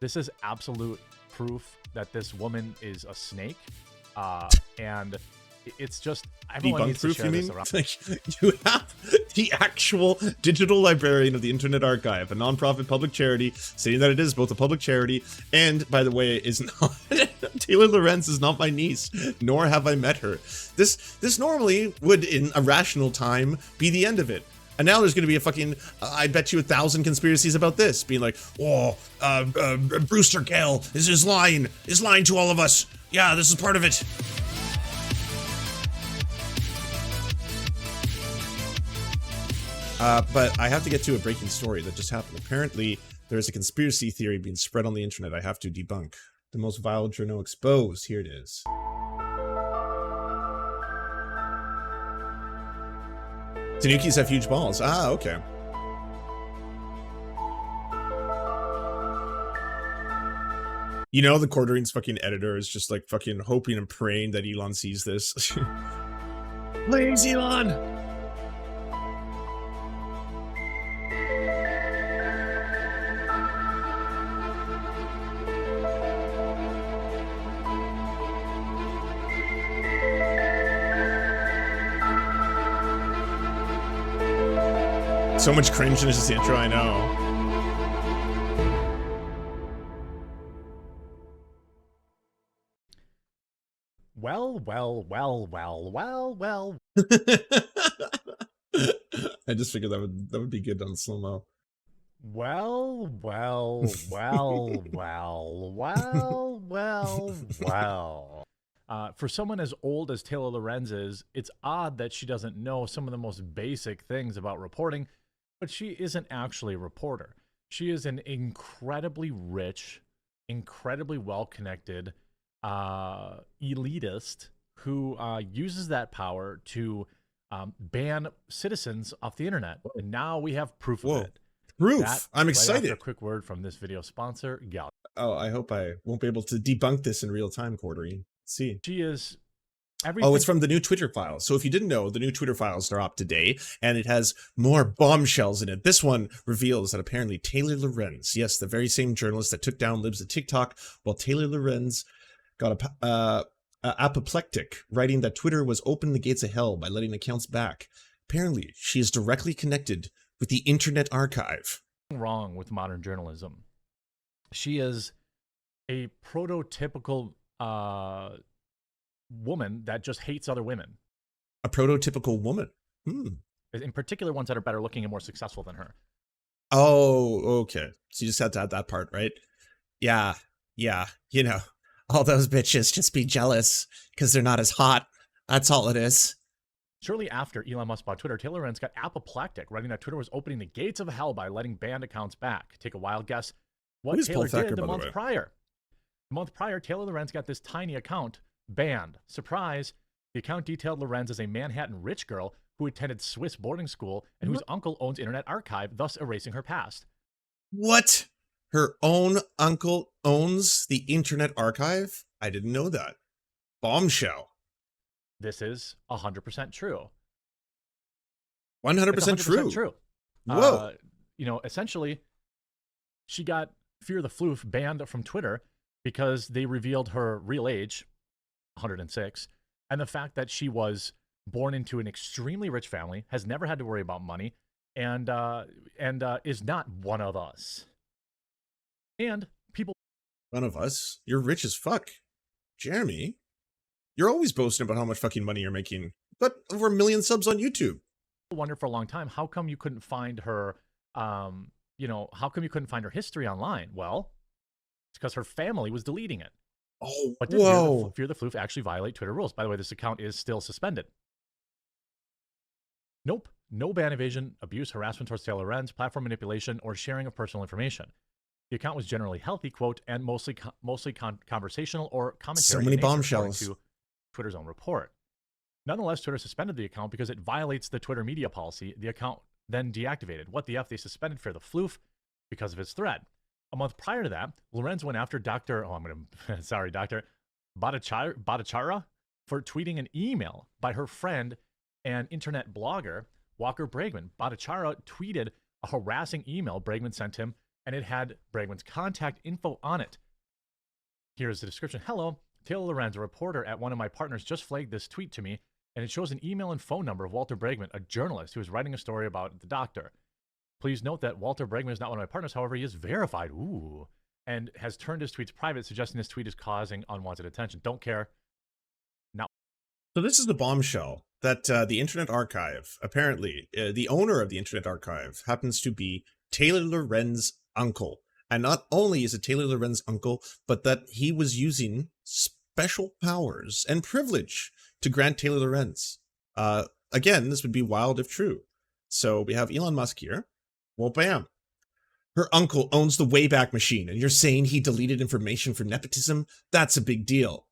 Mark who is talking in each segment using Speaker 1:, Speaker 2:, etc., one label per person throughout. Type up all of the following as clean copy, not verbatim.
Speaker 1: This is absolute proof that this woman is a snake. And it's just, everyone needs to share this around.
Speaker 2: Like, you have the actual digital librarian of the Internet Archive, a non-profit public charity, saying that it is both a public charity and, by the way, is not Taylor Lorenz is not my niece, nor have I met her. This normally would, in a rational time, be the end of it. And now there's going to be a fucking, I bet you 1,000 conspiracies about this, being like, oh, Brewster Gale is lying to all of us. Yeah, this is part of it. But I have to get to a breaking story that just happened. Apparently, there's a conspiracy theory being spread on the internet I have to debunk. The most vile journal exposed. Here it is. Tanukis have huge balls. Ah, okay. You know, the Quartering's fucking editor is just like fucking hoping and praying that Elon sees this. Please, Elon! So much cringe in this intro, I know.
Speaker 1: Well.
Speaker 2: I just figured that would be good on slow-mo.
Speaker 1: Well. For someone as old as Taylor Lorenz is, it's odd that she doesn't know some of the most basic things about reporting, but she isn't actually a reporter. She is an incredibly rich, incredibly well-connected elitist who uses that power to ban citizens off the internet. And now we have proof of it.
Speaker 2: Proof! I'm excited.
Speaker 1: After a quick word from this video sponsor, Gal.
Speaker 2: Oh, I hope I won't be able to debunk this in real time, Quartering. See.
Speaker 1: She is everything.
Speaker 2: Oh, it's from the new Twitter files. So if you didn't know, the new Twitter files are up today, and it has more bombshells in it. This one reveals that apparently Taylor Lorenz, yes, the very same journalist that took down libs at TikTok, while Taylor Lorenz got apoplectic, writing that Twitter was opening the gates of hell by letting accounts back. Apparently, she is directly connected with the Internet Archive.
Speaker 1: Wrong with modern journalism. She is a prototypical woman that just hates other women.
Speaker 2: A prototypical woman.
Speaker 1: In particular, ones that are better looking and more successful than her.
Speaker 2: Oh, okay. So you just had to add that part, right? Yeah. You know, all those bitches just be jealous because they're not as hot. That's all it is.
Speaker 1: Shortly after Elon Musk bought Twitter, Taylor Lorenz got apoplectic, writing that Twitter was opening the gates of hell by letting banned accounts back. Take a wild guess what Taylor did the month prior. The month prior, Taylor Lorenz got this tiny account banned. Surprise! The account detailed Lorenz as a Manhattan rich girl who attended Swiss boarding school and whose uncle owns Internet Archive, thus erasing her past.
Speaker 2: What? Her own uncle owns the Internet Archive? I didn't know that. Bombshell.
Speaker 1: This is 100% true.
Speaker 2: 100% true. Whoa.
Speaker 1: You know, essentially, she got Fear the Floof banned from Twitter because they revealed her real age, 106, and the fact that she was born into an extremely rich family, has never had to worry about money, and is not one of us. And people...
Speaker 2: One of us? You're rich as fuck. Jeremy, you're always boasting about how much fucking money you're making. But over 1 million subs on YouTube.
Speaker 1: Wonder for a long time, how come you couldn't find her, how come you couldn't find her history online? Well, it's because her family was deleting it.
Speaker 2: Oh,
Speaker 1: but did Fear the Floof actually violate Twitter rules? By the way, this account is still suspended. Nope. No ban evasion, abuse, harassment towards Taylor Lorenz, platform manipulation, or sharing of personal information. The account was generally healthy, quote, and mostly conversational or commentary.
Speaker 2: So many bombshells.
Speaker 1: To Twitter's own report. Nonetheless, Twitter suspended the account because it violates the Twitter media policy. The account then deactivated. What the F? They suspended Fear the Floof because of his thread. A month prior to that, Lorenz went after Dr. Bhattacharya for tweeting an email by her friend and internet blogger, Walker Bregman. Bhattacharya tweeted a harassing email Bregman sent him and it had Bregman's contact info on it. Here's the description. Hello, Taylor Lorenz, a reporter at one of my partners, just flagged this tweet to me, and it shows an email and phone number of Walter Bregman, a journalist who is writing a story about the doctor. Please note that Walter Bregman is not one of my partners. However, he is verified. Ooh. And has turned his tweets private, suggesting this tweet is causing unwanted attention. Don't care. Now.
Speaker 2: So this is the bombshell that the Internet Archive, apparently, the owner of the Internet Archive happens to be Taylor Lorenz's uncle. And not only is it Taylor Lorenz's uncle, but that he was using special powers and privilege to grant Taylor Lorenz. Again, this would be wild if true. So we have Elon Musk here. Well, bam. Her uncle owns the Wayback Machine, and you're saying he deleted information for nepotism? That's a big deal.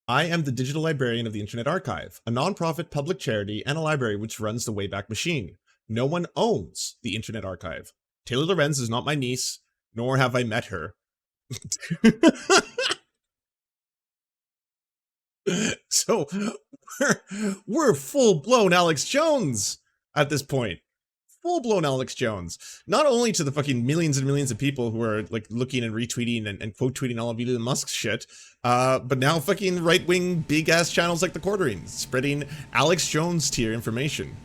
Speaker 2: I am the digital librarian of the Internet Archive, a non-profit public charity and a library which runs the Wayback Machine. No one owns the Internet Archive. Taylor Lorenz is not my niece, nor have I met her. So we're full-blown Alex Jones at this point. Full-blown Alex Jones. Not only to the fucking millions and millions of people who are like looking and retweeting and quote tweeting all of Elon Musk shit, but now fucking right-wing big-ass channels like The Quartering spreading Alex Jones tier information.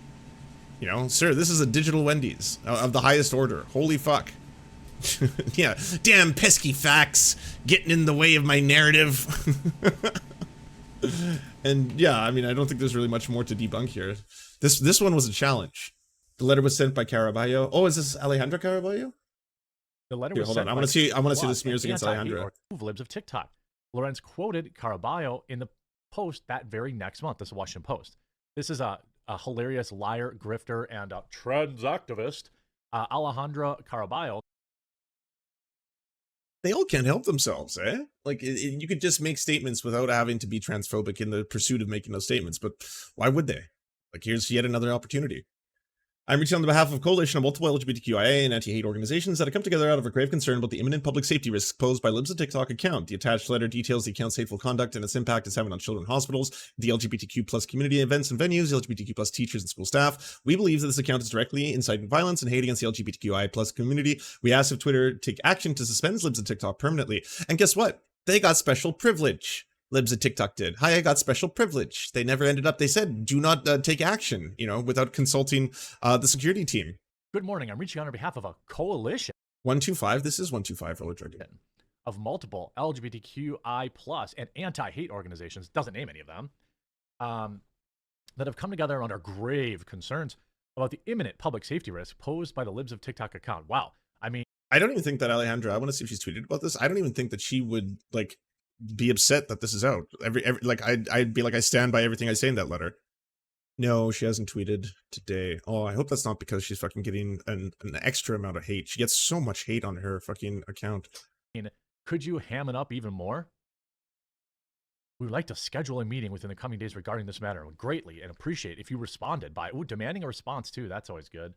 Speaker 2: You know, sir, this is a digital Wendy's of the highest order. Holy fuck. Yeah, damn pesky facts getting in the way of my narrative. And yeah, I mean, I don't think there's really much more to debunk here. This one was a challenge. The letter was sent by Caraballo. Oh, is this Alejandra Caraballo?
Speaker 1: The letter was sent.
Speaker 2: I want to see the smears against Alejandra.
Speaker 1: Libs of TikTok. Lorenz quoted Caraballo in the post that very next month. This is Washington Post. This is a hilarious liar, grifter, and trans activist, Alejandra Caraballo.
Speaker 2: They all can't help themselves, eh? Like, you could just make statements without having to be transphobic in the pursuit of making those statements, but why would they? Like, here's yet another opportunity. I'm reaching on behalf of a coalition of multiple LGBTQIA and anti-hate organizations that have come together out of a grave concern about the imminent public safety risks posed by Libs of TikTok account. The attached letter details the account's hateful conduct and its impact it's having on children in hospitals, the LGBTQ plus community events and venues, LGBTQ plus teachers and school staff. We believe that this account is directly inciting violence and hate against the LGBTQI plus community. We ask if Twitter take action to suspend Libs of TikTok permanently. And guess what? They got special privilege. Libs of TikTok did. Hi, I got special privilege. They never ended up, they said, do not take action, you know, without consulting the security team.
Speaker 1: Good morning. I'm reaching on behalf of a coalition.
Speaker 2: 125, this is 125 Roller Dragon.
Speaker 1: Of multiple LGBTQI plus and anti-hate organizations, doesn't name any of them, that have come together under grave concerns about the imminent public safety risk posed by the Libs of TikTok account. Wow. I mean,
Speaker 2: I don't even think that Alejandra, I want to see if she's tweeted about this. I don't even think that she would, like, be upset that this is out. Like, I'd be like, I stand by everything I say in that letter. No, she hasn't tweeted today. Oh, I hope that's not because she's fucking getting an extra amount of hate. She gets so much hate on her fucking account.
Speaker 1: Could you ham it up even more? We would like to schedule a meeting within the coming days regarding this matter. Would greatly and appreciate if you responded by demanding a response too. That's always good.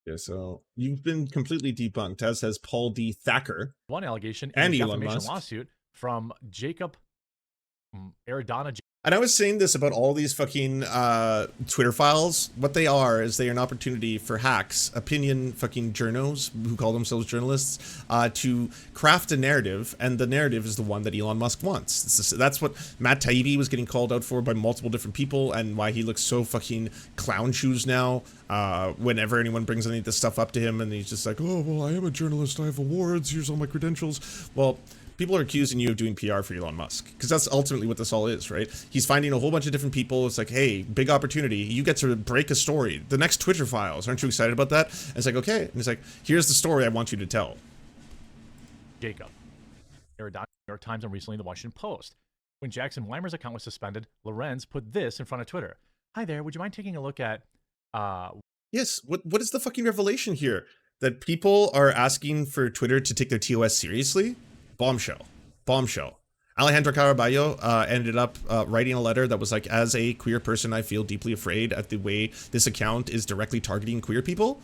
Speaker 2: Yeah, so you've been completely debunked, as has Paul D. Thacker.
Speaker 1: One allegation
Speaker 2: and
Speaker 1: in a
Speaker 2: Elon
Speaker 1: defamation
Speaker 2: Musk
Speaker 1: lawsuit from Jacob Aradana.
Speaker 2: And I was saying this about all these fucking Twitter files. What they are is they are an opportunity for hacks, opinion fucking journos who call themselves journalists, to craft a narrative, and the narrative is the one that Elon Musk wants. That's what Matt Taibbi was getting called out for by multiple different people, and why he looks so fucking clown shoes now whenever anyone brings any of this stuff up to him, and he's just like, oh, well, I am a journalist, I have awards, here's all my credentials. Well, people are accusing you of doing PR for Elon Musk, because that's ultimately what this all is, right? He's finding a whole bunch of different people. It's like, hey, big opportunity. You get to break a story. The next Twitter files. Aren't you excited about that? And it's like, okay. And it's like, here's the story I want you to tell.
Speaker 1: Jacob. New York Times and recently the Washington Post. When Jackson Weimer's account was suspended, Lorenz put this in front of Twitter. Hi there, would you mind taking a look at...
Speaker 2: Yes, what is the fucking revelation here? That people are asking for Twitter to take their TOS seriously? Bombshell. Bombshell. Alejandra Caraballo ended up writing a letter that was like, as a queer person, I feel deeply afraid at the way this account is directly targeting queer people.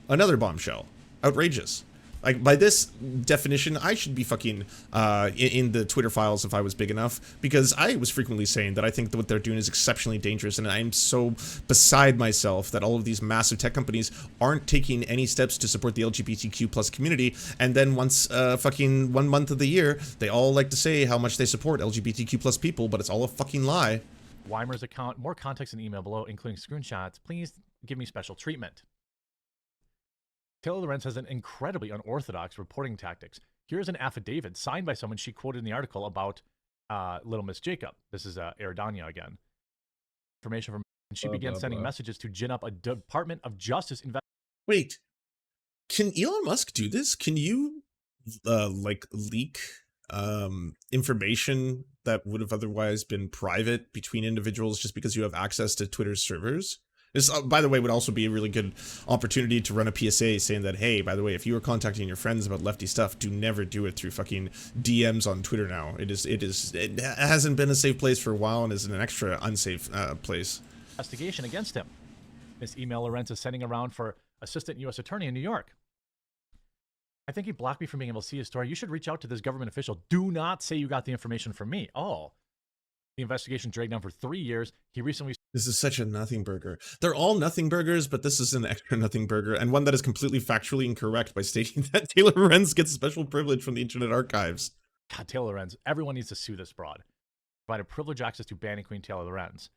Speaker 2: Another bombshell. Outrageous. Like, by this definition, I should be fucking in the Twitter files if I was big enough, because I was frequently saying that I think that what they're doing is exceptionally dangerous, and I'm so beside myself that all of these massive tech companies aren't taking any steps to support the LGBTQ plus community, and then once fucking 1 month of the year, they all like to say how much they support LGBTQ plus people, but it's all a fucking lie.
Speaker 1: Weimer's account, more context in the email below, including screenshots. Please give me special treatment. Taylor Lorenz has an incredibly unorthodox reporting tactics. Here's an affidavit signed by someone she quoted in the article about Little Miss Jacob. This is Eridania again. Information from, and she began sending messages to gin up a Department of Justice investigation.
Speaker 2: Wait, can Elon Musk do this? Can you like leak information that would have otherwise been private between individuals just because you have access to Twitter's servers? This, by the way, would also be a really good opportunity to run a PSA saying that, hey, by the way, if you were contacting your friends about lefty stuff, do never do it through fucking DMs on Twitter now. It hasn't been a safe place for a while and is an extra unsafe place.
Speaker 1: Investigation against him. This email Lorenz is sending around for Assistant U.S. Attorney in New York. I think he blocked me from being able to see his story. You should reach out to this government official. Do not say you got the information from me. Oh. The investigation dragged on for 3 years. He recently...
Speaker 2: This is such a nothing burger. They're all nothing burgers, but this is an extra nothing burger, and one that is completely factually incorrect by stating that Taylor Lorenz gets special privilege from the Internet Archives.
Speaker 1: God, Taylor Lorenz. Everyone needs to sue this broad. Provided privileged access to banning Queen Taylor Lorenz.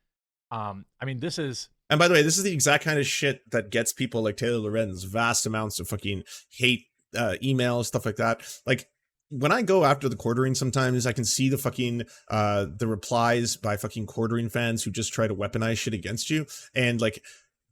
Speaker 1: I mean, this is...
Speaker 2: And by the way, this is the exact kind of shit that gets people like Taylor Lorenz vast amounts of fucking hate emails, stuff like that. Like, when I go after the quartering, sometimes I can see the fucking the replies by fucking quartering fans who just try to weaponize shit against you, and like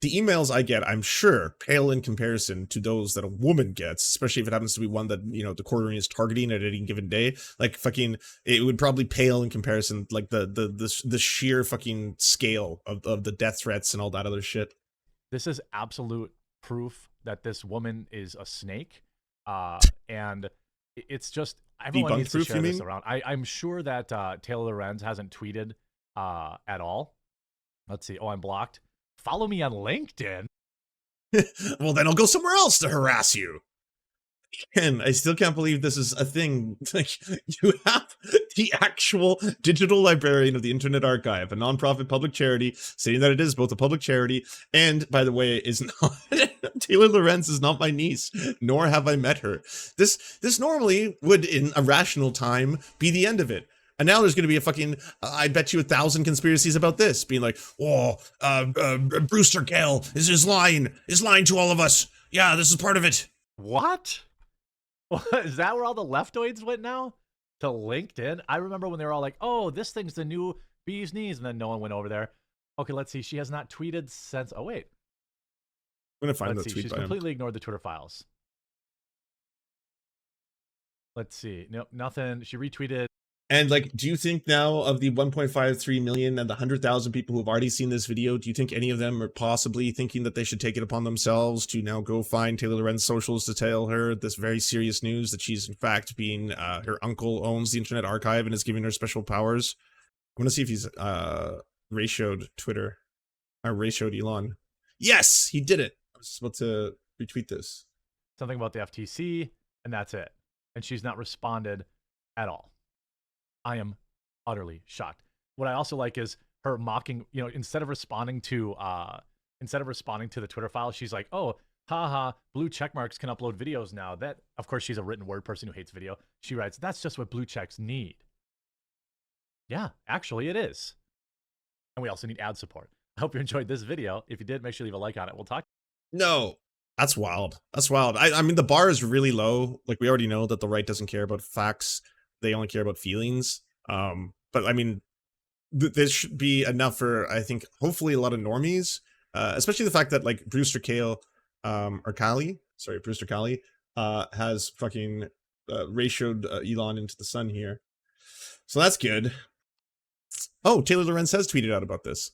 Speaker 2: the emails I get, I'm sure pale in comparison to those that a woman gets, especially if it happens to be one that, you know, the quartering is targeting at any given day. Like fucking, it would probably pale in comparison, like the sheer fucking scale of the death threats and all that other shit.
Speaker 1: This is absolute proof that this woman is a snake, and it's just everyone needs to share this around. I'm sure that Taylor Lorenz hasn't tweeted at all. Let's see. Oh, I'm blocked. Follow me on LinkedIn.
Speaker 2: Well, then I'll go somewhere else to harass you. And I still can't believe this is a thing. Like, you have the actual digital librarian of the Internet Archive, a nonprofit public charity, saying that it is both a public charity and, by the way, is not Taylor Lorenz is not my niece, nor have I met her. This normally would, in a rational time, be the end of it. And now there's going to be a fucking, I bet you 1,000 conspiracies about this, being like, oh, Brewster Gale is lying to all of us. Yeah, this is part of it.
Speaker 1: What? Is that where all the leftoids went now? To LinkedIn? I remember when they were all like, oh, this thing's the new bee's knees, and then no one went over there. Okay, let's see. She has not tweeted since... Oh, wait.
Speaker 2: I'm going to find
Speaker 1: let's
Speaker 2: that
Speaker 1: see.
Speaker 2: tweet
Speaker 1: She's
Speaker 2: by
Speaker 1: completely
Speaker 2: him.
Speaker 1: ignored the Twitter files. Let's see. Nope, nothing. She retweeted...
Speaker 2: And like, do you think now of the 1.53 million and the 100,000 people who have already seen this video, do you think any of them are possibly thinking that they should take it upon themselves to now go find Taylor Lorenz socials to tell her this very serious news that she's in fact being, her uncle owns the Internet Archive and is giving her special powers? I want to see if he's, ratioed Twitter. Ratioed Elon. Yes, he did it. I was about to retweet this.
Speaker 1: Something about the FTC, and that's it. And she's not responded at all. I am utterly shocked. What I also like is her mocking, you know, instead of responding to the Twitter file, she's like, oh, haha, blue check marks can upload videos now. That, of course, she's a written word person who hates video. She writes, that's just what blue checks need. Yeah, actually it is. And we also need ad support. I hope you enjoyed this video. If you did, make sure you leave a like on it. We'll talk.
Speaker 2: No, that's wild. That's wild. I mean, the bar is really low. Like, we already know that the right doesn't care about facts. They only care about feelings. But I mean, this should be enough for, I think, hopefully a lot of normies, especially the fact that like Brewster Cale, Brewster Cale, has fucking ratioed Elon into the sun here. So that's good. Oh, Taylor Lorenz has tweeted out about this.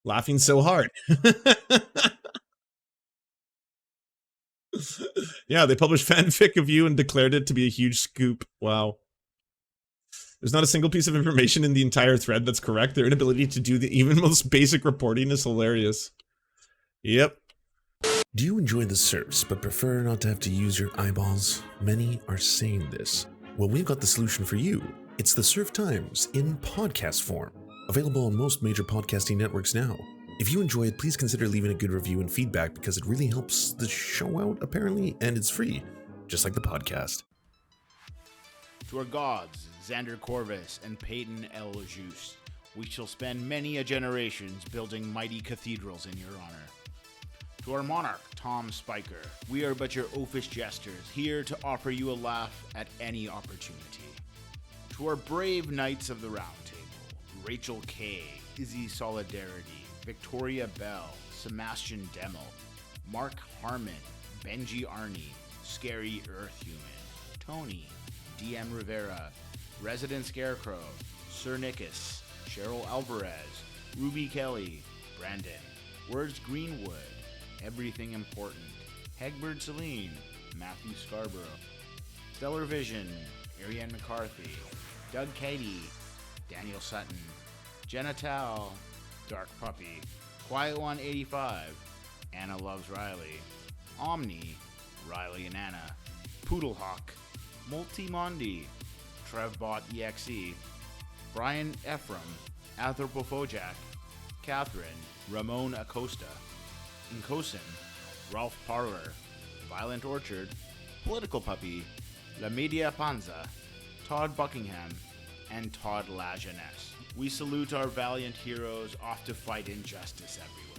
Speaker 2: Laughing so hard. Yeah, they published fanfic of you and declared it to be a huge scoop. Wow. There's not a single piece of information in the entire thread that's correct. Their inability to do the even most basic reporting is hilarious. Yep.
Speaker 3: Do you enjoy the Serfs but prefer not to have to use your eyeballs? Many are saying this. Well, we've got the solution for you. It's the Serf Times in podcast form, available on most major podcasting networks now. If you enjoy it, please consider leaving a good review and feedback because it really helps the show out, apparently, and it's free, just like the podcast.
Speaker 4: To our gods, Xander Corvus and Peyton L. Juste, we shall spend many a generations building mighty cathedrals in your honor. To our monarch, Tom Spiker, we are but your oafish jesters, here to offer you a laugh at any opportunity. To our brave knights of the Round Table, Rachel K., Izzy Solidarity, Victoria Bell, Sebastian Demel, Mark Harmon, Benji Arney, Scary Earth Human, Tony, DM Rivera, Resident Scarecrow, Sir Nickus, Cheryl Alvarez, Ruby Kelly, Brandon, Words Greenwood, Everything Important, Hegbert Celine, Matthew Scarborough, Stellar Vision, Ariane McCarthy, Doug Cady, Daniel Sutton, Jenna Tao, Dark Puppy, Quiet One 85, Anna Loves Riley, Omni, Riley and Anna, Poodlehawk, Multimondi, Trevbot EXE, Brian Ephraim, Anthropophojak, Catherine, Ramon Acosta, Incosin, Ralph Parler, Violent Orchard, Political Puppy, La Media Panza, Todd Buckingham, and Todd La Jeunesse. We salute our valiant heroes off to fight injustice everywhere.